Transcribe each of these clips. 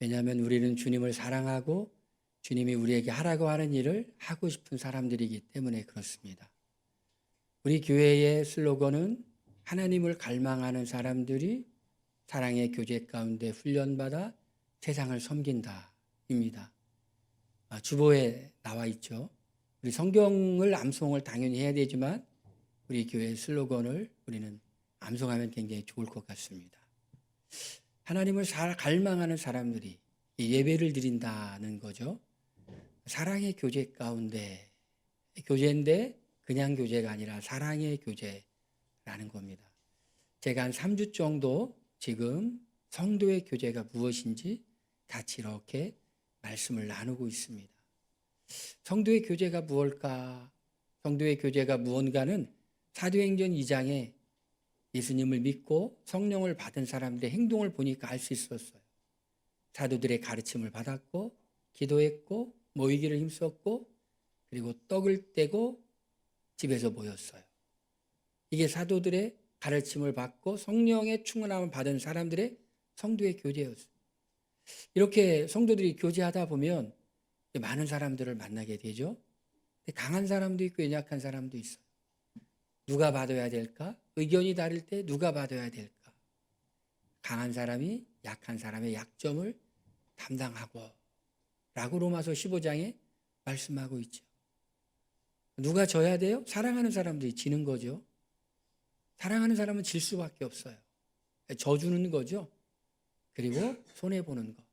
왜냐하면 우리는 주님을 사랑하고 주님이 우리에게 하라고 하는 일을 하고 싶은 사람들이기 때문에 그렇습니다. 우리 교회의 슬로건은 하나님을 갈망하는 사람들이 사랑의 교제 가운데 훈련받아 세상을 섬긴다입니다. 주보에 나와 있죠. 우리 성경을 암송을 당연히 해야 되지만 우리 교회 슬로건을 우리는 암송하면 굉장히 좋을 것 같습니다. 하나님을 갈망하는 사람들이 예배를 드린다는 거죠. 사랑의 교제 가운데, 교제인데 그냥 교제가 아니라 사랑의 교제라는 겁니다. 제가 한 3주 정도 지금 성도의 교제가 무엇인지 같이 이렇게 말씀을 나누고 있습니다. 성도의 교제가 무엇일까? 성도의 교제가 무언가는 사도행전 2장에 예수님을 믿고 성령을 받은 사람들의 행동을 보니까 알 수 있었어요. 사도들의 가르침을 받았고 기도했고 모이기를 힘썼고 그리고 떡을 떼고 집에서 모였어요. 이게 사도들의 가르침을 받고 성령의 충만함을 받은 사람들의 성도의 교제였어요. 이렇게 성도들이 교제하다 보면 많은 사람들을 만나게 되죠. 강한 사람도 있고 연약한 사람도 있어요. 누가 받아야 될까? 의견이 다를 때 누가 받아야 될까? 강한 사람이 약한 사람의 약점을 담당하고 라고 로마서 15장에 말씀하고 있죠. 누가 져야 돼요? 사랑하는 사람들이 지는 거죠. 사랑하는 사람은 질 수밖에 없어요. 져주는 거죠. 그리고 손해보는 것.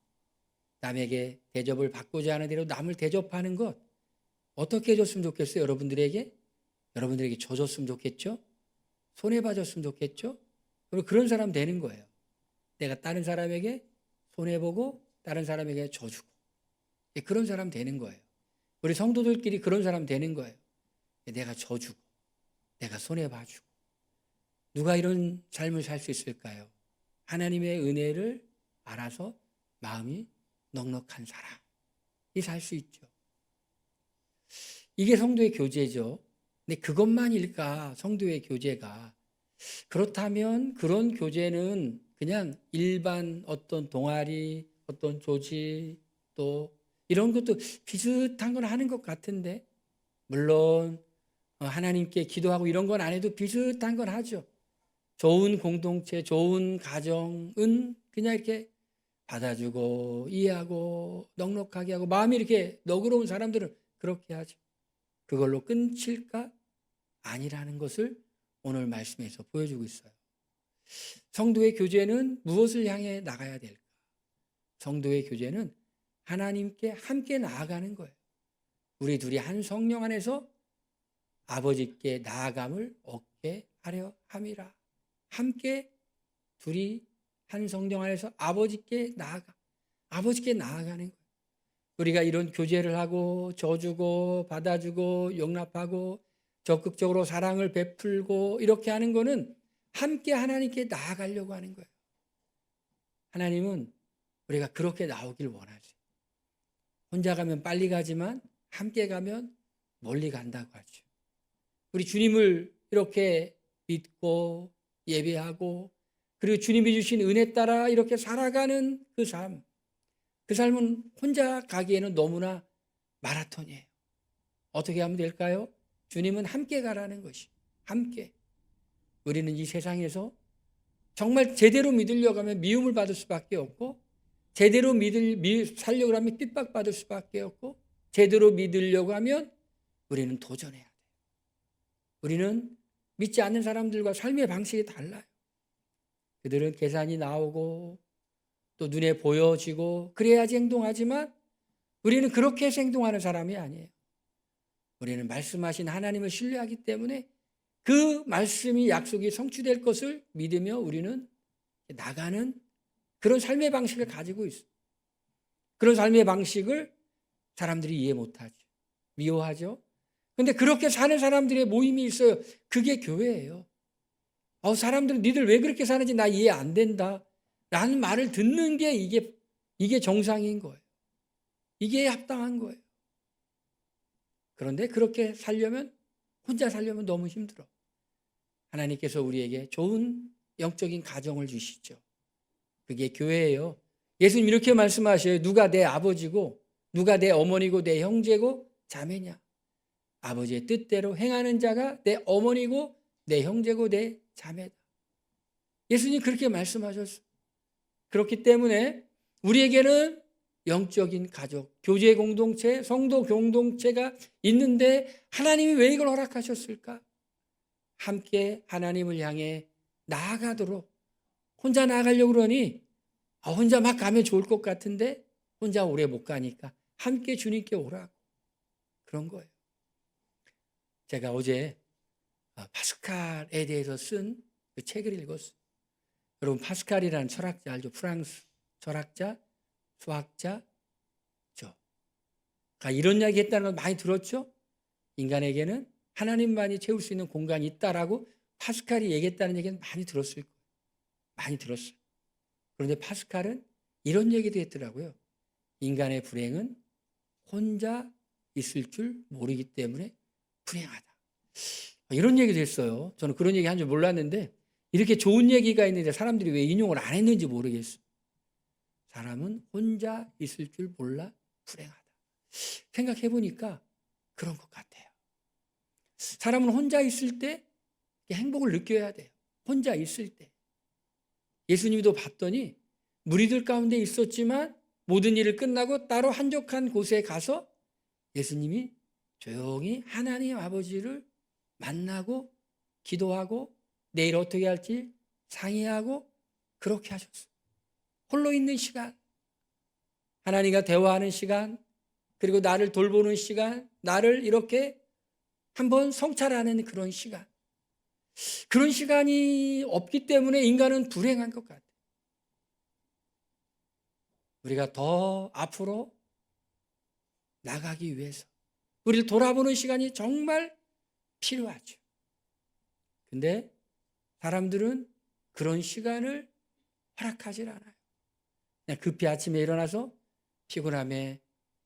남에게 대접을 받고자 하는 대로 남을 대접하는 것. 어떻게 해줬으면 좋겠어요? 여러분들에게 져줬으면 좋겠죠? 손해봐줬으면 좋겠죠? 그리고 그런 사람 되는 거예요. 내가 다른 사람에게 손해보고 다른 사람에게 져주고 그런 사람 되는 거예요. 우리 성도들끼리 그런 사람 되는 거예요. 내가 져주고 내가 손해봐주고 누가 이런 삶을 살 수 있을까요? 하나님의 은혜를 알아서 마음이 넉넉한 사람이 살 수 있죠. 이게 성도의 교제죠. 근데 그것만일까? 성도의 교제가. 그렇다면 그런 교제는 그냥 일반 어떤 동아리, 어떤 조직 또 이런 것도 비슷한 건 하는 것 같은데 물론 하나님께 기도하고 이런 건 안 해도 비슷한 건 하죠. 좋은 공동체, 좋은 가정은 그냥 이렇게 받아주고 이해하고 넉넉하게 하고 마음이 이렇게 너그러운 사람들은 그렇게 하죠. 그걸로 끊칠까? 아니라는 것을 오늘 말씀에서 보여주고 있어요. 성도의 교제는 무엇을 향해 나가야 될까? 성도의 교제는 하나님께 함께 나아가는 거예요. 우리 둘이 한 성령 안에서 아버지께 나아감을 얻게 하려 함이라. 함께 둘이 한 성령 안에서 아버지께 나아가는 거예요. 우리가 이런 교제를 하고 져주고 받아주고 용납하고 적극적으로 사랑을 베풀고 이렇게 하는 거는 함께 하나님께 나아가려고 하는 거예요. 하나님은 우리가 그렇게 나오길 원하죠. 혼자 가면 빨리 가지만 함께 가면 멀리 간다고 하죠. 우리 주님을 이렇게 믿고 예배하고 그리고 주님이 주신 은혜 따라 이렇게 살아가는 그 삶은 혼자 가기에는 너무나 마라톤이에요. 어떻게 하면 될까요? 주님은 함께 가라는 것이 함께. 우리는 이 세상에서 정말 제대로 믿으려고 하면 미움을 받을 수밖에 없고 제대로 살려고 하면 핍박받을 수밖에 없고 제대로 믿으려고 하면 우리는 도전해야 돼요. 우리는 믿지 않는 사람들과 삶의 방식이 달라요. 그들은 계산이 나오고 또 눈에 보여지고 그래야지 행동하지만 우리는 그렇게 해서 행동하는 사람이 아니에요. 우리는 말씀하신 하나님을 신뢰하기 때문에 그 말씀이 약속이 성취될 것을 믿으며 우리는 나가는 그런 삶의 방식을 가지고 있어요. 그런 삶의 방식을 사람들이 이해 못하죠. 미워하죠. 그런데 그렇게 사는 사람들의 모임이 있어요. 그게 교회예요. 사람들은 니들 왜 그렇게 사는지 나 이해 안 된다. 라는 말을 듣는 게 이게 정상인 거예요. 이게 합당한 거예요. 그런데 그렇게 혼자 살려면 너무 힘들어. 하나님께서 우리에게 좋은 영적인 가정을 주시죠. 그게 교회예요. 예수님 이렇게 말씀하셔요. 누가 내 아버지고 누가 내 어머니고 내 형제고 자매냐. 아버지의 뜻대로 행하는 자가 내 어머니고 내 형제고 내 자매다. 예수님 그렇게 말씀하셨어요. 그렇기 때문에 우리에게는 영적인 가족, 교제 공동체, 성도 공동체가 있는데 하나님이 왜 이걸 허락하셨을까? 함께 하나님을 향해 나아가도록. 혼자 나아가려고 그러니 혼자 막 가면 좋을 것 같은데 혼자 오래 못 가니까 함께 주님께 오라고. 그런 거예요. 제가 어제 파스칼에 대해서 쓴 그 책을 읽었어요. 여러분 파스칼이라는 철학자 알죠? 프랑스 철학자, 수학자. 이런 이야기 했다는 걸 많이 들었죠? 인간에게는 하나님만이 채울 수 있는 공간이 있다라고 파스칼이 얘기했다는 얘기는 많이 들었을 거예요. 많이 들었어요. 그런데 파스칼은 이런 얘기도 했더라고요. 인간의 불행은 혼자 있을 줄 모르기 때문에 불행하다. 이런 얘기도 했어요. 저는 그런 얘기 한 줄 몰랐는데 이렇게 좋은 얘기가 있는데 사람들이 왜 인용을 안 했는지 모르겠어요. 사람은 혼자 있을 줄 몰라 불행하다. 생각해 보니까 그런 것 같아요. 사람은 혼자 있을 때 행복을 느껴야 돼요. 혼자 있을 때. 예수님도 봤더니 무리들 가운데 있었지만 모든 일을 끝나고 따로 한적한 곳에 가서 예수님이 조용히 하나님 아버지를 만나고 기도하고 내일 어떻게 할지 상의하고 그렇게 하셨어요. 홀로 있는 시간, 하나님과 대화하는 시간, 그리고 나를 돌보는 시간, 나를 이렇게 한번 성찰하는 그런 시간. 그런 시간이 없기 때문에 인간은 불행한 것 같아요. 우리가 더 앞으로 나가기 위해서 우리를 돌아보는 시간이 정말 필요하죠. 근데 사람들은 그런 시간을 허락하질 않아요. 그냥 급히 아침에 일어나서 피곤함에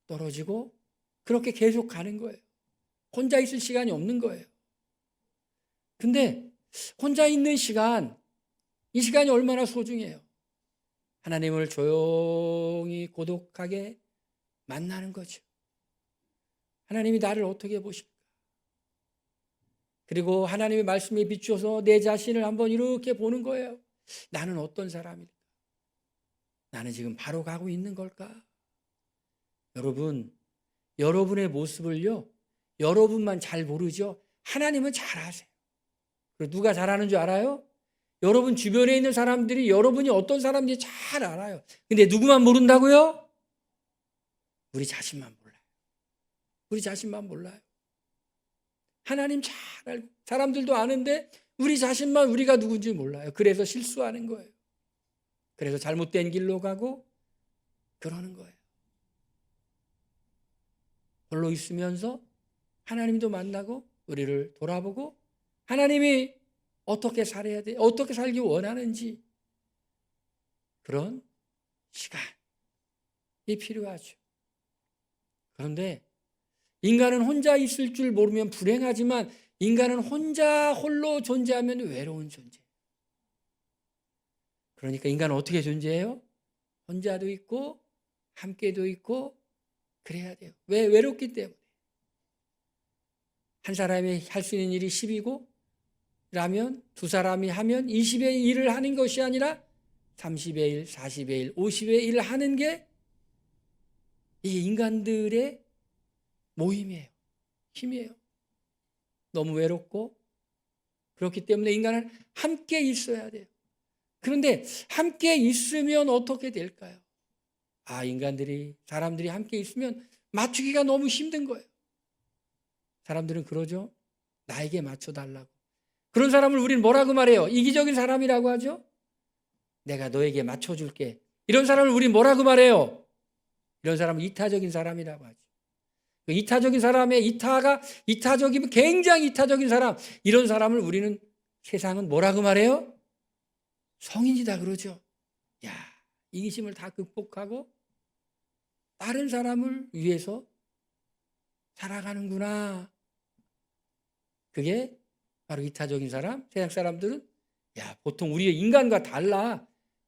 떨어지고 그렇게 계속 가는 거예요. 혼자 있을 시간이 없는 거예요. 근데 혼자 있는 시간, 이 시간이 얼마나 소중해요. 하나님을 조용히 고독하게 만나는 거죠. 하나님이 나를 어떻게 보실까? 그리고 하나님의 말씀에 비추어서 내 자신을 한번 이렇게 보는 거예요. 나는 어떤 사람일까? 나는 지금 바로 가고 있는 걸까? 여러분, 여러분의 모습을요, 여러분만 잘 모르죠? 하나님은 잘 아세요. 그리고 누가 잘 아는 줄 알아요? 여러분 주변에 있는 사람들이 여러분이 어떤 사람인지 잘 알아요. 근데 누구만 모른다고요? 우리 자신만 몰라요. 우리 자신만 몰라요. 하나님 잘 알고 사람들도 아는데 우리 자신만 우리가 누군지 몰라요. 그래서 실수하는 거예요. 그래서 잘못된 길로 가고 그러는 거예요. 홀로 있으면서 하나님도 만나고 우리를 돌아보고 하나님이 어떻게 살아야 돼? 어떻게 살기 원하는지 그런 시간이 필요하죠. 그런데 인간은 혼자 있을 줄 모르면 불행하지만 인간은 혼자 홀로 존재하면 외로운 존재예요. 그러니까 인간은 어떻게 존재해요? 혼자도 있고 함께도 있고 그래야 돼요. 왜? 외롭기 때문에. 한 사람이 할 수 있는 일이 10이고 라면 두 사람이 하면 20의 일을 하는 것이 아니라 30의 일, 40의 일, 50의 일을 하는 게 이 인간들의 모임이에요. 힘이에요. 너무 외롭고 그렇기 때문에 인간은 함께 있어야 돼요. 그런데 함께 있으면 어떻게 될까요? 사람들이 함께 있으면 맞추기가 너무 힘든 거예요. 사람들은 그러죠. 나에게 맞춰달라고. 그런 사람을 우리는 뭐라고 말해요? 이기적인 사람이라고 하죠. 내가 너에게 맞춰줄게. 이런 사람을 우리는 뭐라고 말해요? 이런 사람은 이타적인 사람이라고 하죠. 이타적인 사람의 이타적이면 굉장히 이타적인 사람. 이런 사람을 우리는 세상은 뭐라고 말해요? 성인이다 그러죠. 야, 이기심을 다 극복하고 다른 사람을 위해서 살아가는구나. 그게 바로 이타적인 사람. 세상 사람들은 보통 우리의 인간과 달라.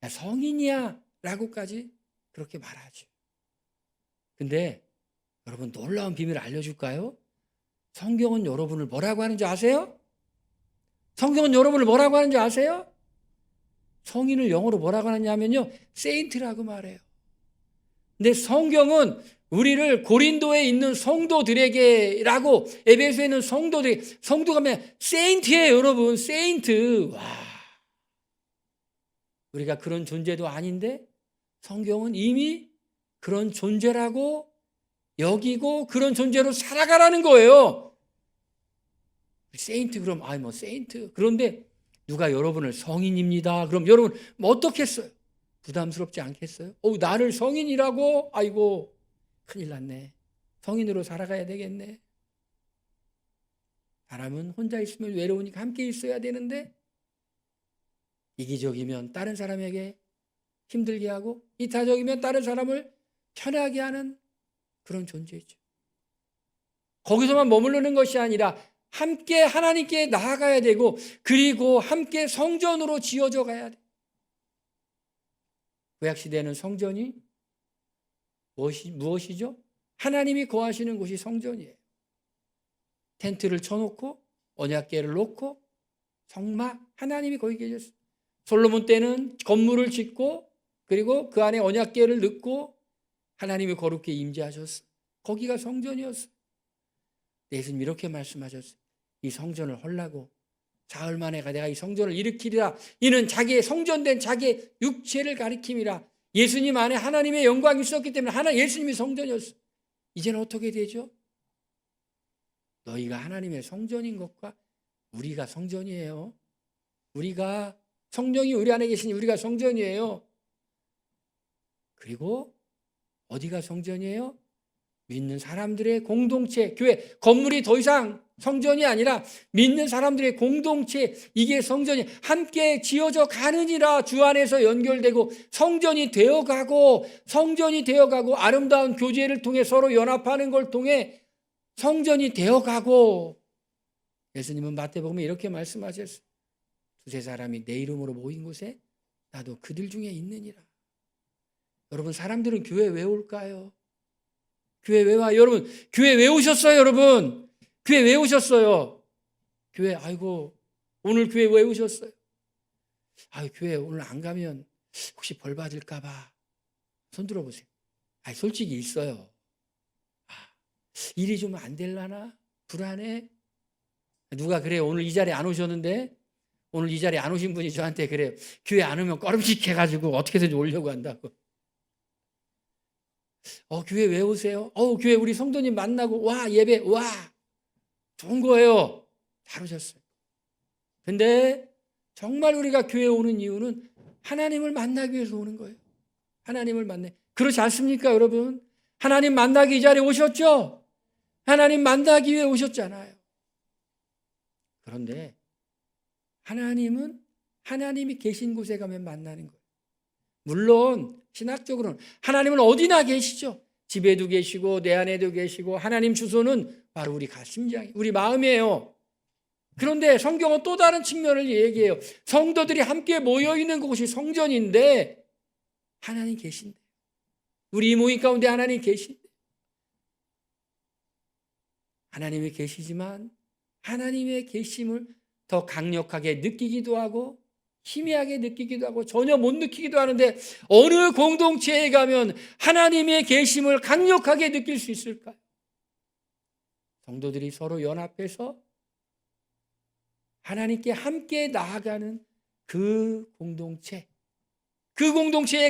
성인이야 라고까지 그렇게 말하죠. 근데 여러분 놀라운 비밀을 알려줄까요? 성경은 여러분을 뭐라고 하는지 아세요? 성경은 여러분을 뭐라고 하는지 아세요? 성인을 영어로 뭐라고 하냐면요, 세인트라고 말해요. 근데 성경은 우리를 고린도에 있는 성도들에게라고, 에베소에 있는 성도가 면 세인트예요, 여러분. 세인트. 와, 우리가 그런 존재도 아닌데 성경은 이미 그런 존재라고 여기고 그런 존재로 살아가라는 거예요. 세인트, 그럼 세인트. 그런데 누가 여러분을 성인입니다. 그럼 여러분 어떻겠어요? 부담스럽지 않겠어요? 나를 성인이라고? 아이고, 큰일 났네. 성인으로 살아가야 되겠네. 사람은 혼자 있으면 외로우니까 함께 있어야 되는데, 이기적이면 다른 사람에게 힘들게 하고 이타적이면 다른 사람을 편하게 하는 그런 존재죠. 거기서만 머무르는 것이 아니라 함께 하나님께 나아가야 되고, 그리고 함께 성전으로 지어져 가야 돼. 구약시대에는 성전이 무엇이죠? 하나님이 거하시는 곳이 성전이에요. 텐트를 쳐놓고 언약궤를 놓고 성막, 하나님이 거기 계셨어요. 솔로몬 때는 건물을 짓고 그리고 그 안에 언약궤를 넣고 하나님이 거룩히 임재하셨어요. 거기가 성전이었어요. 예수님 이렇게 말씀하셨어요. 이 성전을 헐라고 사흘 만에 내가 이 성전을 일으키리라. 이는 자기의 성전된 자기의 육체를 가리킴이라. 예수님 안에 하나님의 영광이 있었기 때문에 예수님이 성전이었어요. 이제는 어떻게 되죠? 너희가 하나님의 성전인 것과 우리가 성전이에요. 우리가 성령이 우리 안에 계시니 우리가 성전이에요. 그리고 어디가 성전이에요? 믿는 사람들의 공동체, 교회, 건물이 더 이상 성전이 아니라 믿는 사람들의 공동체, 이게 성전이 함께 지어져 가느니라. 주 안에서 연결되고 성전이 되어가고 아름다운 교제를 통해 서로 연합하는 걸 통해 성전이 되어가고. 예수님은 마태복음에 이렇게 말씀하셨어요. 두세 사람이 내 이름으로 모인 곳에 나도 그들 중에 있느니라. 여러분, 사람들은 교회 왜 올까요? 교회 왜 와? 여러분, 교회 왜 오셨어요, 여러분? 교회 왜 오셨어요? 교회, 아이고, 오늘 교회 왜 오셨어요? 교회 오늘 안 가면 혹시 벌 받을까봐. 손 들어보세요. 솔직히 있어요. 일이 좀 안 될라나? 불안해? 누가 그래요? 오늘 이 자리에 안 오셨는데? 오늘 이 자리에 안 오신 분이 저한테 그래요. 교회 안 오면 꺼름직 해가지고 어떻게든 오려고 한다고. 교회 왜 오세요? 교회 우리 성도님 만나고, 예배, 좋은 거예요. 잘 오셨어요. 근데 정말 우리가 교회에 오는 이유는 하나님을 만나기 위해서 오는 거예요. 하나님을 그렇지 않습니까, 여러분? 하나님 만나기 이 자리에 오셨죠? 하나님 만나기 위해 오셨잖아요. 그런데 하나님은 하나님이 계신 곳에 가면 만나는 거예요. 물론 신학적으로는 하나님은 어디나 계시죠. 집에도 계시고 내 안에도 계시고 하나님 주소는 바로 우리 가심장, 우리 마음이에요. 그런데 성경은 또 다른 측면을 얘기해요. 성도들이 함께 모여있는 곳이 성전인데 하나님 계신데, 우리 모임 가운데 하나님 계신데, 하나님이 계시지만 하나님의 계심을 더 강력하게 느끼기도 하고 희미하게 느끼기도 하고 전혀 못 느끼기도 하는데, 어느 공동체에 가면 하나님의 계심을 강력하게 느낄 수 있을까요? 성도들이 서로 연합해서 하나님께 함께 나아가는 그 공동체에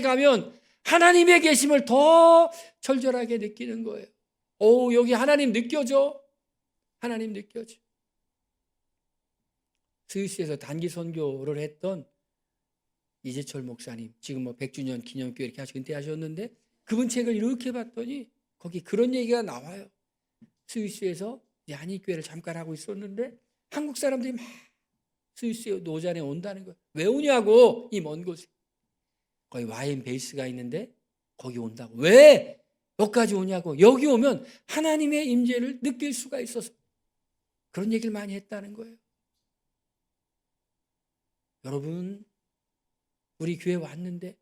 가면 하나님의 계심을 더 절절하게 느끼는 거예요. 여기 하나님 느껴져? 하나님 느껴져. 스위스에서 단기 선교를 했던 이재철 목사님, 지금 100주년 기념교회 이렇게 은퇴하셨는데, 그분 책을 이렇게 봤더니 거기 그런 얘기가 나와요. 스위스에서 한인교회를 잠깐 하고 있었는데 한국 사람들이 막 스위스 노잔에 온다는 거예요. 왜 오냐고, 이 먼 곳에. 거기 와인 베이스가 있는데 거기 온다고. 왜 여기까지 오냐고. 여기 오면 하나님의 임재를 느낄 수가 있어서 그런 얘기를 많이 했다는 거예요. 여러분, 우리 교회 왔는데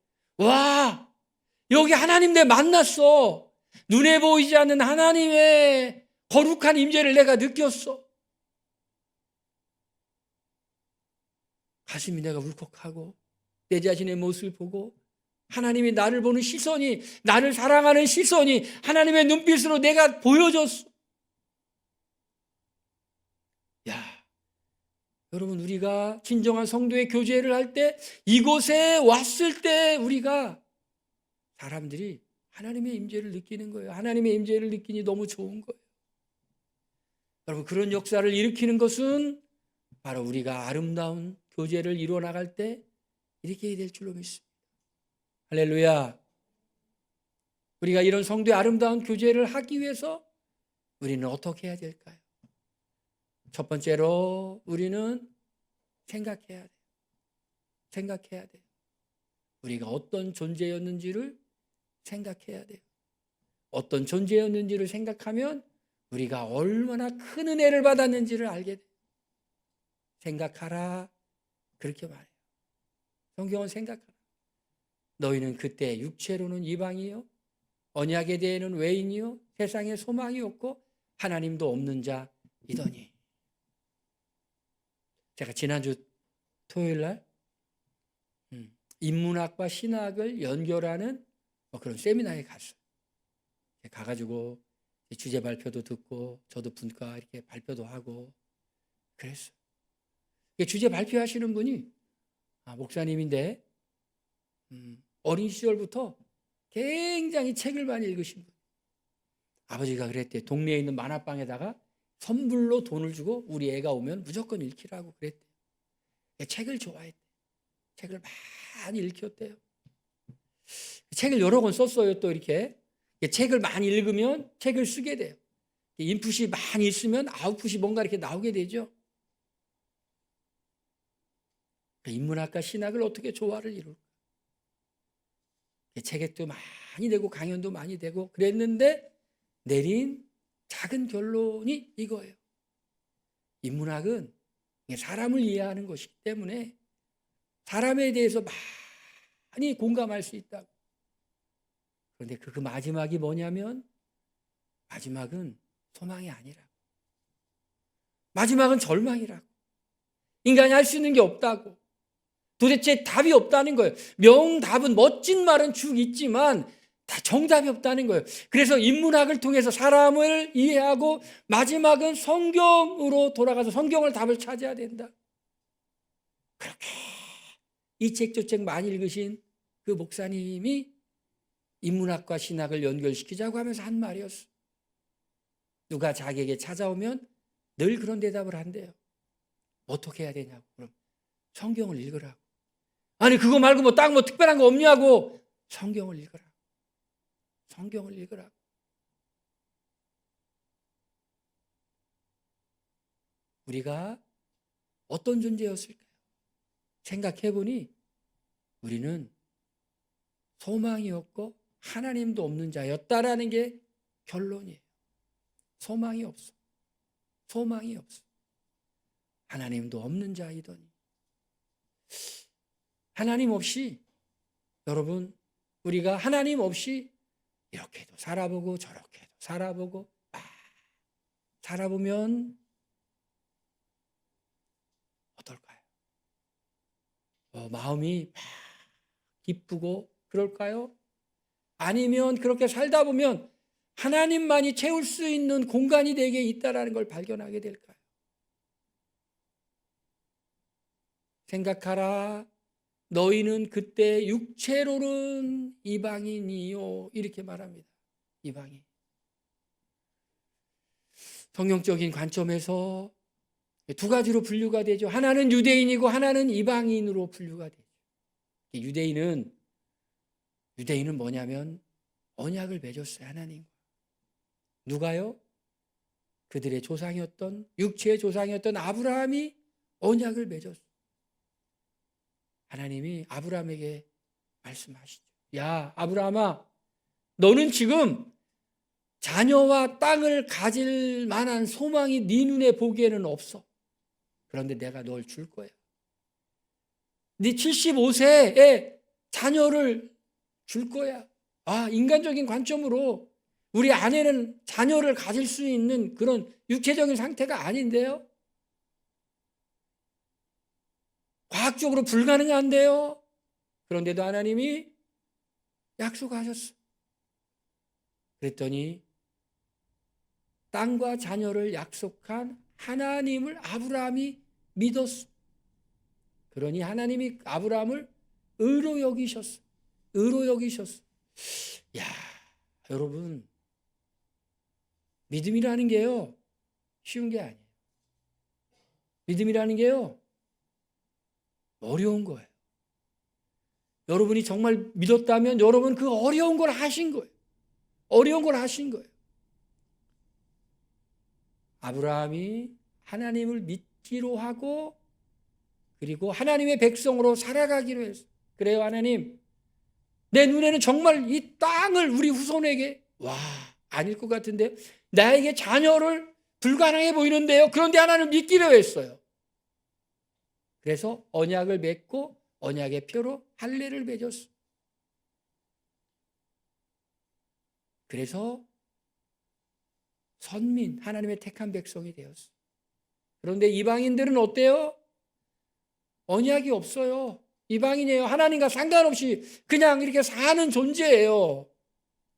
여기 하나님 내 만났어. 눈에 보이지 않는 하나님의 거룩한 임재를 내가 느꼈어. 가슴이 내가 울컥하고 내 자신의 모습을 보고 하나님이 나를 보는 시선이, 나를 사랑하는 시선이 하나님의 눈빛으로 내가 보여줬어. 야, 여러분, 우리가 진정한 성도의 교제를 할 때, 이곳에 왔을 때 우리가 사람들이 하나님의 임재를 느끼는 거예요. 하나님의 임재를 느끼니 너무 좋은 거예요. 여러분, 그런 역사를 일으키는 것은 바로 우리가 아름다운 교제를 이루어 나갈 때 이렇게 해야 될 줄로 믿습니다. 할렐루야. 우리가 이런 성도의 아름다운 교제를 하기 위해서 우리는 어떻게 해야 될까요? 첫 번째로 우리는 생각해야 돼요. 생각해야 돼요. 우리가 어떤 존재였는지를 생각해야 돼요. 어떤 존재였는지를 생각하면 우리가 얼마나 큰 은혜를 받았는지를 알게 돼요. 생각하라. 그렇게 말해요. 성경은 생각하라. 너희는 그때 육체로는 이방이요, 언약에 대해는 외인이요, 세상에 소망이 없고 하나님도 없는 자이더니. 제가 지난주 토요일 날 인문학과 신학을 연결하는 그런 세미나에 갔어요. 가가지고 주제 발표도 듣고 저도 분과 이렇게 발표도 하고 그랬어요. 주제 발표하시는 분이 목사님인데 어린 시절부터 굉장히 책을 많이 읽으신 분. 아버지가 그랬대. 동네에 있는 만화방에다가 선불로 돈을 주고 우리 애가 오면 무조건 읽히라고 그랬대. 책을 좋아했대. 책을 많이 읽혔대요. 책을 여러 권 썼어요. 또 이렇게 책을 많이 읽으면 책을 쓰게 돼요. 인풋이 많이 있으면 아웃풋이 뭔가 이렇게 나오게 되죠. 인문학과 신학을 어떻게 조화를 이룰까? 책액도 많이 되고 강연도 많이 되고 그랬는데 내린 작은 결론이 이거예요. 인문학은 사람을 이해하는 것이기 때문에 사람에 대해서 많이 공감할 수 있다고. 그런데 그 마지막이 뭐냐면 마지막은 소망이 아니라고. 마지막은 절망이라고. 인간이 할 수 있는 게 없다고. 도대체 답이 없다는 거예요. 명답은, 멋진 말은 쭉 있지만 다 정답이 없다는 거예요. 그래서 인문학을 통해서 사람을 이해하고 마지막은 성경으로 돌아가서 성경을 답을 찾아야 된다. 그렇게 이 책 저 책 많이 읽으신 그 목사님이 인문학과 신학을 연결시키자고 하면서 한 말이었어. 누가 자기에게 찾아오면 늘 그런 대답을 한대요. 어떻게 해야 되냐고. 그럼 성경을 읽으라고. 아니 그거 말고 뭐 딱 뭐 특별한 거 없냐고. 성경을 읽으라고. 성경을 읽으라고. 우리가 어떤 존재였을까요? 생각해보니 우리는 소망이 없고 하나님도 없는 자였다라는 게 결론이에요. 소망이 없어. 소망이 없어. 하나님도 없는 자이더니. 하나님 없이, 여러분, 우리가 하나님 없이 이렇게도 살아보고 저렇게도 살아보고 살아보면 어떨까요? 마음이 막 기쁘고 그럴까요? 아니면 그렇게 살다 보면 하나님만이 채울 수 있는 공간이 내게 있다는 걸 발견하게 될까요? 생각하라. 너희는 그때 육체로는 이방인이요. 이렇게 말합니다. 이방인. 성경적인 관점에서 두 가지로 분류가 되죠. 하나는 유대인이고 하나는 이방인으로 분류가 되죠. 유대인은 뭐냐면 언약을 맺었어요. 하나님과. 누가요? 그들의 조상이었던, 육체의 조상이었던 아브라함이 언약을 맺었어요. 하나님이 아브라함에게 말씀하시죠. 야, 아브라함아, 너는 지금 자녀와 땅을 가질 만한 소망이 네 눈에 보기에는 없어. 그런데 내가 널 줄 거야. 네 75세에 자녀를 줄 거야. 인간적인 관점으로 우리 아내는 자녀를 가질 수 있는 그런 육체적인 상태가 아닌데요. 과학적으로 불가능한데요. 그런데도 하나님이 약속하셨어. 그랬더니 땅과 자녀를 약속한 하나님을 아브라함이 믿었어. 그러니 하나님이 아브라함을 의로 여기셨어. 의로 여기셨어. 야, 여러분, 믿음이라는 게요, 쉬운 게 아니에요. 믿음이라는 게요, 어려운 거예요. 여러분이 정말 믿었다면 여러분 그 어려운 걸 하신 거예요. 어려운 걸 하신 거예요. 아브라함이 하나님을 믿기로 하고 그리고 하나님의 백성으로 살아가기로 했어요. 그래요, 하나님. 내 눈에는 정말 이 땅을 우리 후손에게 아닐 것 같은데 나에게 자녀를 불가능해 보이는데요. 그런데 하나님을 믿기로 했어요. 그래서 언약을 맺고 언약의 표로 할례를 맺었어. 그래서 선민, 하나님의 택한 백성이 되었어. 그런데 이방인들은 어때요? 언약이 없어요. 이방인이에요. 하나님과 상관없이 그냥 이렇게 사는 존재예요.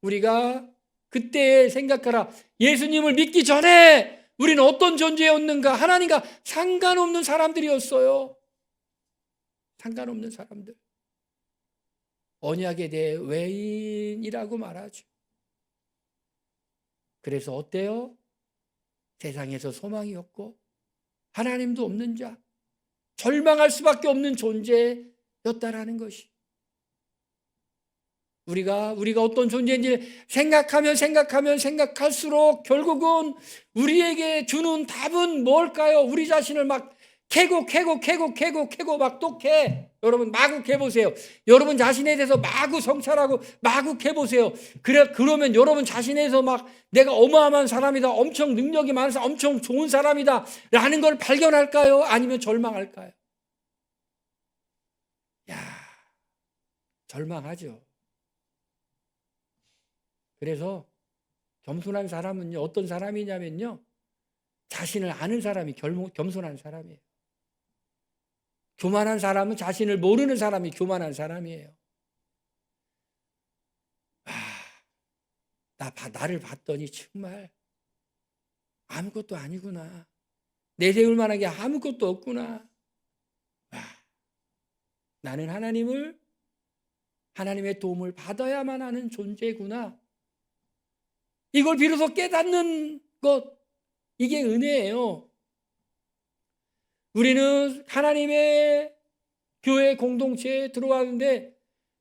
우리가 그때 생각하라. 예수님을 믿기 전에 우리는 어떤 존재였는가? 하나님과 상관없는 사람들이었어요. 상관없는 사람들. 언약에 대해 외인이라고 말하죠. 그래서 어때요? 세상에서 소망이 없고 하나님도 없는 자, 절망할 수밖에 없는 존재였다라는 것이. 우리가 어떤 존재인지 생각할수록 결국은 우리에게 주는 답은 뭘까요? 우리 자신을 막 캐고 막 또 캐. 여러분 마구 캐보세요. 여러분 자신에 대해서 마구 성찰하고 마구 캐보세요. 그러면 여러분 자신에 대해서 막 내가 어마어마한 사람이다, 엄청 능력이 많아서 엄청 좋은 사람이다 라는 걸 발견할까요? 아니면 절망할까요? 절망하죠. 그래서 겸손한 사람은요, 어떤 사람이냐면요, 자신을 아는 사람이 겸손한 사람이에요. 교만한 사람은 자신을 모르는 사람이 교만한 사람이에요. 나를 봤더니 정말 아무것도 아니구나. 내세울 만한 게 아무것도 없구나. 나는 하나님의 도움을 받아야만 하는 존재구나. 이걸 비로소 깨닫는 것, 이게 은혜예요. 우리는 하나님의 교회 공동체에 들어왔는데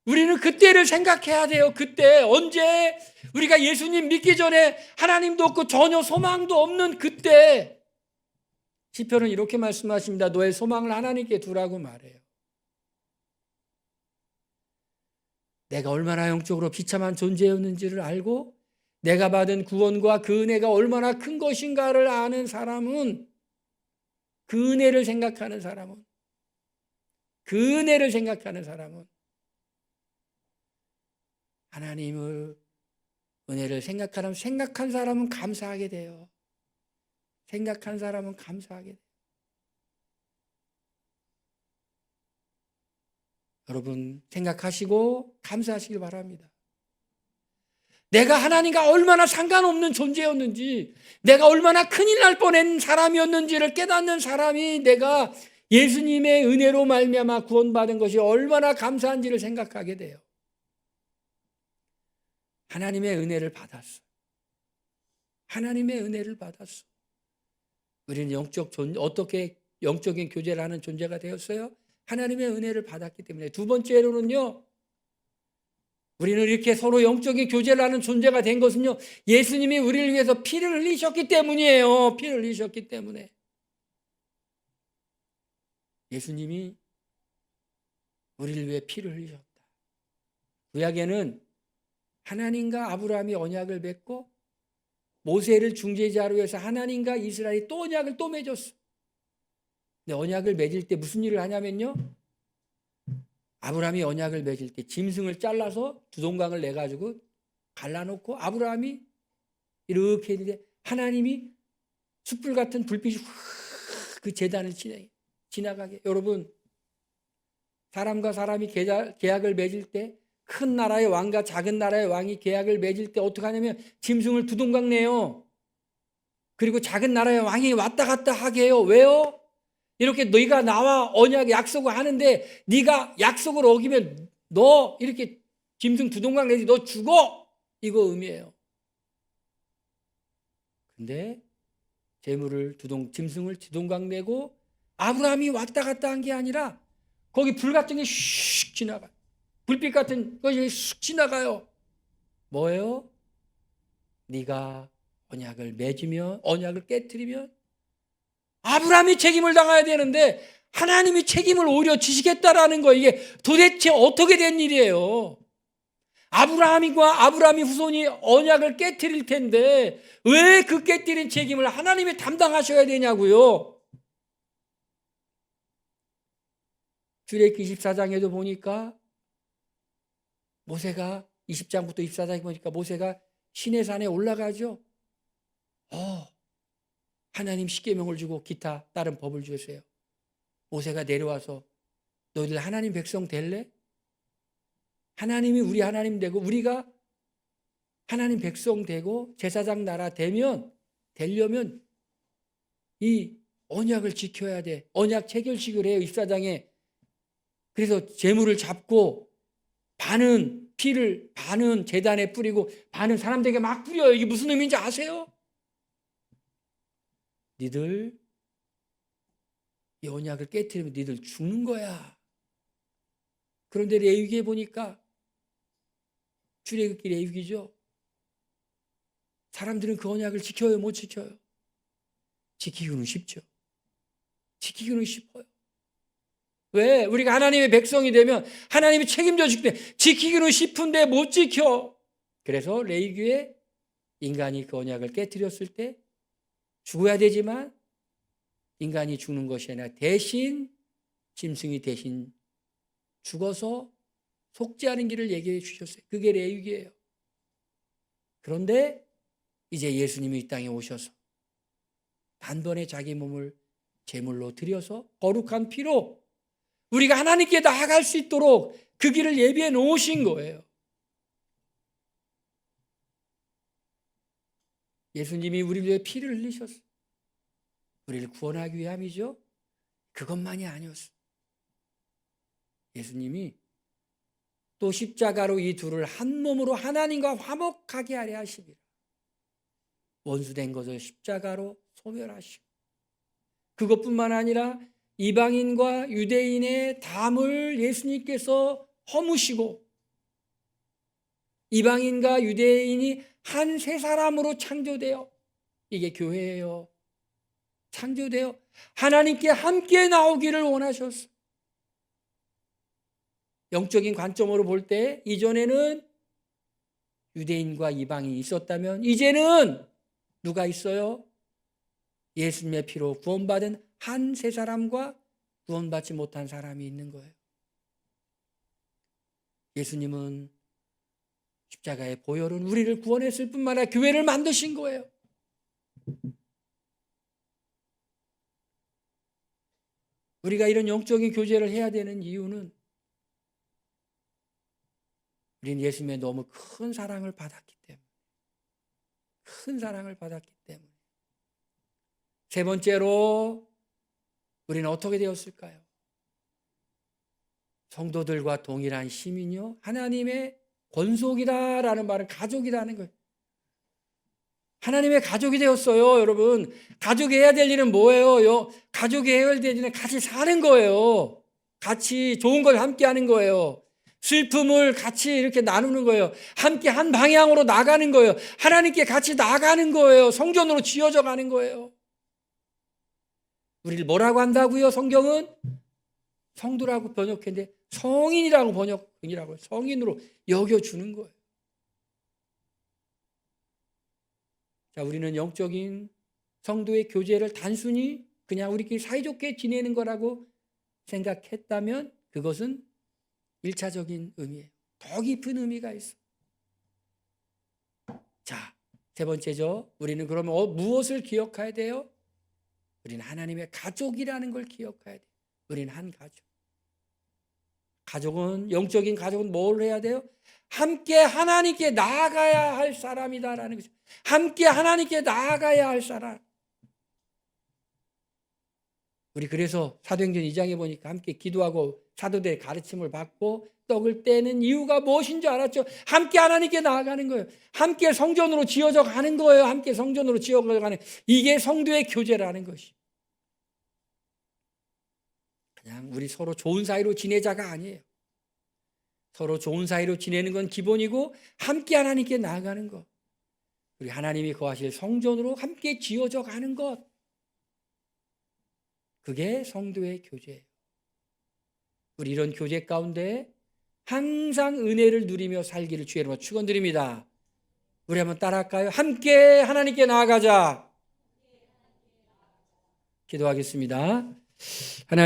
우리는 그때를 생각해야 돼요. 그때 언제 우리가 예수님 믿기 전에 하나님도 없고 전혀 소망도 없는 그때. 시편은 이렇게 말씀하십니다. 너의 소망을 하나님께 두라고 말해요. 내가 얼마나 영적으로 비참한 존재였는지를 알고 내가 받은 구원과 그 은혜가 얼마나 큰 것인가를 아는 사람은, 그 은혜를 생각하는 사람은 하나님의 은혜를 생각한 사람은 감사하게 돼요. 생각한 사람은 감사하게 돼요. 여러분 생각하시고 감사하시길 바랍니다. 내가 하나님과 얼마나 상관없는 존재였는지, 내가 얼마나 큰일 날 뻔한 사람이었는지를 깨닫는 사람이 내가 예수님의 은혜로 말미암아 구원받은 것이 얼마나 감사한지를 생각하게 돼요. 하나님의 은혜를 받았어. 하나님의 은혜를 받았어. 우리는 어떻게 영적인 교제를 하는 존재가 되었어요? 하나님의 은혜를 받았기 때문에. 두 번째로는요, 우리는 이렇게 서로 영적인 교제를 하는 존재가 된 것은요, 예수님이 우리를 위해서 피를 흘리셨기 때문이에요. 피를 흘리셨기 때문에. 예수님이 우리를 위해 피를 흘리셨다. 구약에는 하나님과 아브라함이 언약을 맺고 모세를 중재자로 해서 하나님과 이스라엘이 또 언약을 또 맺었어. 근데 언약을 맺을 때 무슨 일을 하냐면요, 아브라함이 언약을 맺을 때 짐승을 잘라서 두 동강을 내가지고 갈라놓고 아브라함이 이렇게 했는데 하나님이 숯불 같은 불빛이 그 제단을 지나가게. 여러분, 사람과 사람이 계약을 맺을 때, 큰 나라의 왕과 작은 나라의 왕이 계약을 맺을 때 어떻게 하냐면 짐승을 두 동강 내요. 그리고 작은 나라의 왕이 왔다 갔다 하게 해요. 왜요? 이렇게 너희가 나와 언약 약속을 하는데 네가 약속을 어기면 너 이렇게 짐승 두 동강 내지 너 죽어. 이거 의미예요. 근데 짐승을 두 동강 내고 아브라함이 왔다 갔다 한 게 아니라 거기 불 같은 게 슉 지나가요. 불빛 같은 것이 슉 지나가요. 뭐예요? 네가 언약을 맺으면, 언약을 깨뜨리면 아브라함이 책임을 당해야 되는데 하나님이 책임을 오히려 지시겠다라는 거, 이게 도대체 어떻게 된 일이에요? 아브라함이 후손이 언약을 깨뜨릴 텐데 왜 그 깨뜨린 책임을 하나님이 담당하셔야 되냐고요? 출애굽기 24장에도 보니까 모세가 20장부터 24장에 보니까 모세가 시내산에 올라가죠. 하나님 십계명을 주고 기타 다른 법을 주세요. 모세가 내려와서 너희들 하나님 백성 될래? 하나님이 우리 하나님 되고 우리가 하나님 백성 되고 제사장 나라 되려면 이 언약을 지켜야 돼. 언약 체결식을 해요. 24장에. 그래서 제물을 잡고 반은 피를 반은 제단에 뿌리고 반은 사람들에게 막 뿌려요. 이게 무슨 의미인지 아세요? 니들 이 언약을 깨뜨리면 니들 죽는 거야. 그런데 레위기에 보니까 출애굽기 레위기죠. 사람들은 그 언약을 지켜요, 못 지켜요? 지키기는 쉽죠. 지키기는 쉽어요. 왜? 우리가 하나님의 백성이 되면 하나님이 책임져 주기 때문에 지키기는 쉽은데 못 지켜. 그래서 레위기에 인간이 그 언약을 깨뜨렸을 때 죽어야 되지만 인간이 죽는 것이 아니라 대신 짐승이 대신 죽어서 속죄하는 길을 얘기해 주셨어요. 그게 레위기예요. 그런데 이제 예수님이 이 땅에 오셔서 단번에 자기 몸을 제물로 드려서 거룩한 피로 우리가 하나님께 나아갈 수 있도록 그 길을 예비해 놓으신 거예요. 예수님이 우리를 위해 피를 흘리셨어요. 우리를 구원하기 위함이죠. 그것만이 아니었어요. 예수님이 또 십자가로 이 둘을 한 몸으로 하나님과 화목하게 하려 하심이라. 원수된 것을 십자가로 소멸하시고 그것뿐만 아니라 이방인과 유대인의 담을 예수님께서 허무시고 이방인과 유대인이 한 세 사람으로 창조되어 이게 교회예요. 창조되어 하나님께 함께 나오기를 원하셨어. 영적인 관점으로 볼 때 이전에는 유대인과 이방인이 있었다면 이제는 누가 있어요? 예수님의 피로 구원받은 한 세 사람과 구원받지 못한 사람이 있는 거예요. 예수님은 십자가의 보혈은 우리를 구원했을 뿐만 아니라 교회를 만드신 거예요. 우리가 이런 영적인 교제를 해야 되는 이유는 우리는 예수님의 너무 큰 사랑을 받았기 때문에. 큰 사랑을 받았기 때문에. 세 번째로 우리는 어떻게 되었을까요? 성도들과 동일한 시민이요 하나님의 권속이다라는 말은 가족이라는 거예요. 하나님의 가족이 되었어요. 여러분, 가족이 해야 될 일은 뭐예요? 가족이 해야 될 일은 같이 사는 거예요. 같이 좋은 걸 함께 하는 거예요. 슬픔을 같이 이렇게 나누는 거예요. 함께 한 방향으로 나가는 거예요. 하나님께 같이 나가는 거예요. 성전으로 지어져 가는 거예요. 우리를 뭐라고 한다고요? 성경은 성도라고 번역했는데 성인이라고 번역이라고 성인으로 여겨주는 거예요. 자, 우리는 영적인 성도의 교제를 단순히 그냥 우리끼리 사이좋게 지내는 거라고 생각했다면 그것은 1차적인 의미예요. 더 깊은 의미가 있어. 자, 세 번째죠. 우리는 그러면 무엇을 기억해야 돼요? 우리는 하나님의 가족이라는 걸 기억해야 돼요. 우리는 한 가족. 가족은, 영적인 가족은 뭘 해야 돼요? 함께 하나님께 나아가야 할 사람이다라는 거죠. 함께 하나님께 나아가야 할 사람. 우리 그래서 사도행전 2장에 보니까 함께 기도하고 사도들의 가르침을 받고 떡을 떼는 이유가 무엇인 줄 알았죠? 함께 하나님께 나아가는 거예요. 함께 성전으로 지어져 가는 거예요. 함께 성전으로 지어져 가는, 이게 성도의 교제라는 것이. 그냥 우리 서로 좋은 사이로 지내자가 아니에요. 서로 좋은 사이로 지내는 건 기본이고 함께 하나님께 나아가는 것. 우리 하나님이 거하실 성전으로 함께 지어져 가는 것. 그게 성도의 교제예요. 우리 이런 교제 가운데 항상 은혜를 누리며 살기를 주의 이름으로 축원드립니다. 우리 한번 따라할까요? 함께 하나님께 나아가자. 기도하겠습니다. 하나님